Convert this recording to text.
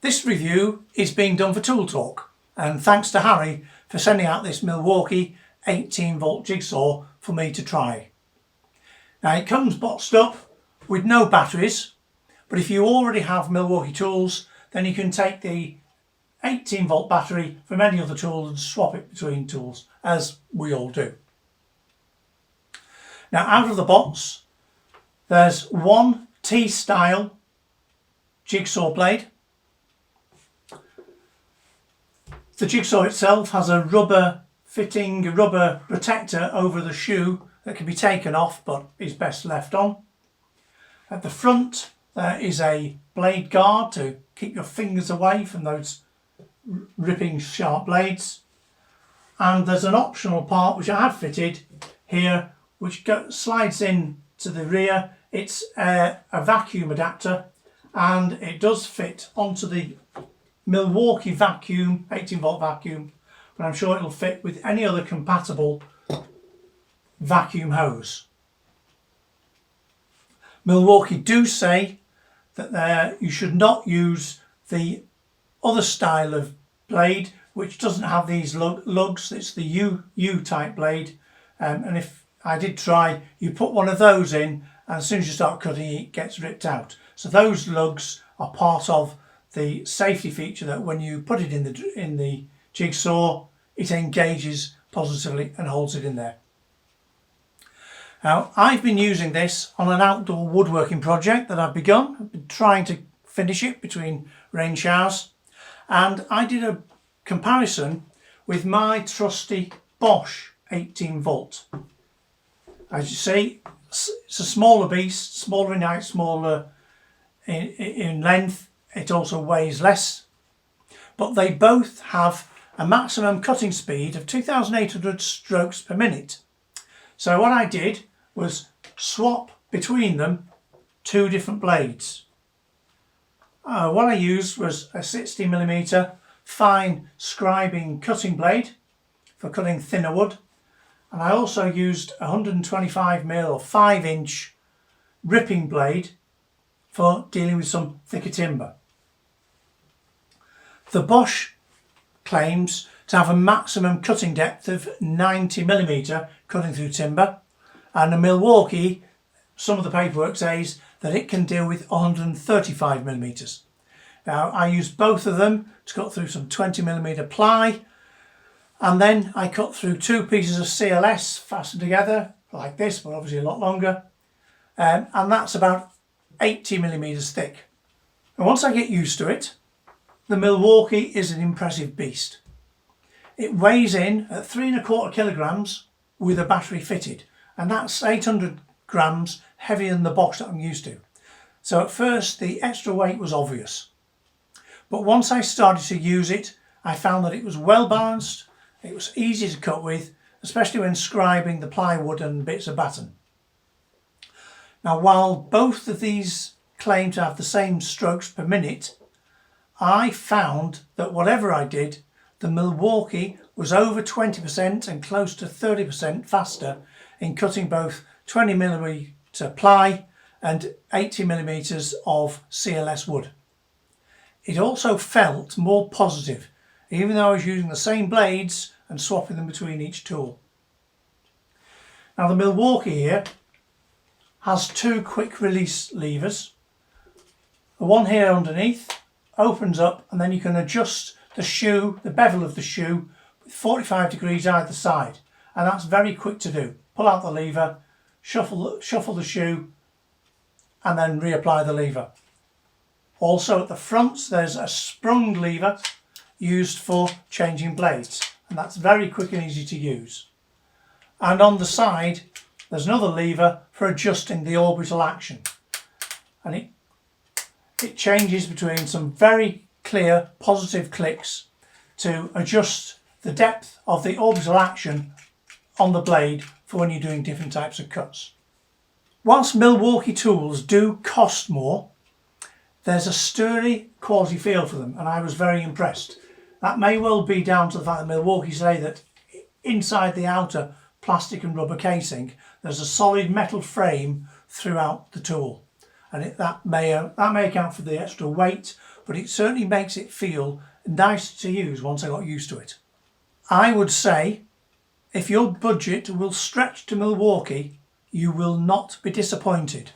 This review is being done for Tool Talk, and thanks to Harry for sending out this Milwaukee 18V Jigsaw for me to try. Now it comes boxed up with no batteries, but if you already have Milwaukee tools, then you can take the 18V battery from any other tool and swap it between tools, as we all do. Now out of the box there's one T-style jigsaw blade. The jigsaw itself has a rubber fitting, a rubber protector over the shoe that can be taken off but is best left on. At the front there is a blade guard to keep your fingers away from those ripping sharp blades, and there's an optional part which I have fitted here which slides in to the rear. It's a vacuum adapter, and it does fit onto the Milwaukee vacuum, 18V vacuum, but I'm sure it'll fit with any other compatible vacuum hose. Milwaukee do say that you should not use the other style of blade which doesn't have these lugs. It's the U type blade, and if I did try, you put one of those in and as soon as you start cutting it gets ripped out. So those lugs are part of the safety feature that when you put it in the jigsaw, it engages positively and holds it in there. Now I've been using this on an outdoor woodworking project that I've begun. I've been trying to finish it between rain showers, and I did a comparison with my trusty Bosch 18V. As you see, it's a smaller beast, smaller in height, smaller in length. It also weighs less, but they both have a maximum cutting speed of 2,800 strokes per minute. So what I did was swap between them two different blades. What I used was a 60mm fine scribing cutting blade for cutting thinner wood, and I also used a 125mm or 5-inch ripping blade for dealing with some thicker timber. The Bosch claims to have a maximum cutting depth of 90mm cutting through timber, and the Milwaukee, some of the paperwork says that it can deal with 135mm. Now I used both of them to cut through some 20mm ply, and then I cut through two pieces of CLS fastened together like this, but obviously a lot longer, and that's about 80mm thick. And once I get used to it, the Milwaukee is an impressive beast. It weighs in at 3¼ kilograms with a battery fitted, and that's 800 grams heavier than the Bosch that I'm used to. So at first the extra weight was obvious, but once I started to use it, I found that it was well balanced, it was easy to cut with, especially when scribing the plywood and bits of batten. Now while both of these claim to have the same strokes per minute, I found that whatever I did, the Milwaukee was over 20% and close to 30% faster in cutting both 20mm ply and 80mm of CLS wood. It also felt more positive, even though I was using the same blades and swapping them between each tool. Now the Milwaukee here has two quick release levers. The one here underneath opens up, and then you can adjust the shoe, the bevel of the shoe, with 45 degrees either side, and that's very quick to do. Pull out the lever, shuffle the shoe, and then reapply the lever. Also at the front there's a sprung lever used for changing blades, and that's very quick and easy to use. And on the side there's another lever for adjusting the orbital action, and it changes between some very clear positive clicks to adjust the depth of the orbital action on the blade for when you're doing different types of cuts. Whilst Milwaukee tools do cost more, there's a sturdy quality feel for them, and I was very impressed. That may well be down to the fact that Milwaukee say that inside the outer plastic and rubber casing there's a solid metal frame throughout the tool, and that may account for the extra weight, but it certainly makes it feel nice to use once I got used to it. I would say if your budget will stretch to Milwaukee, you will not be disappointed.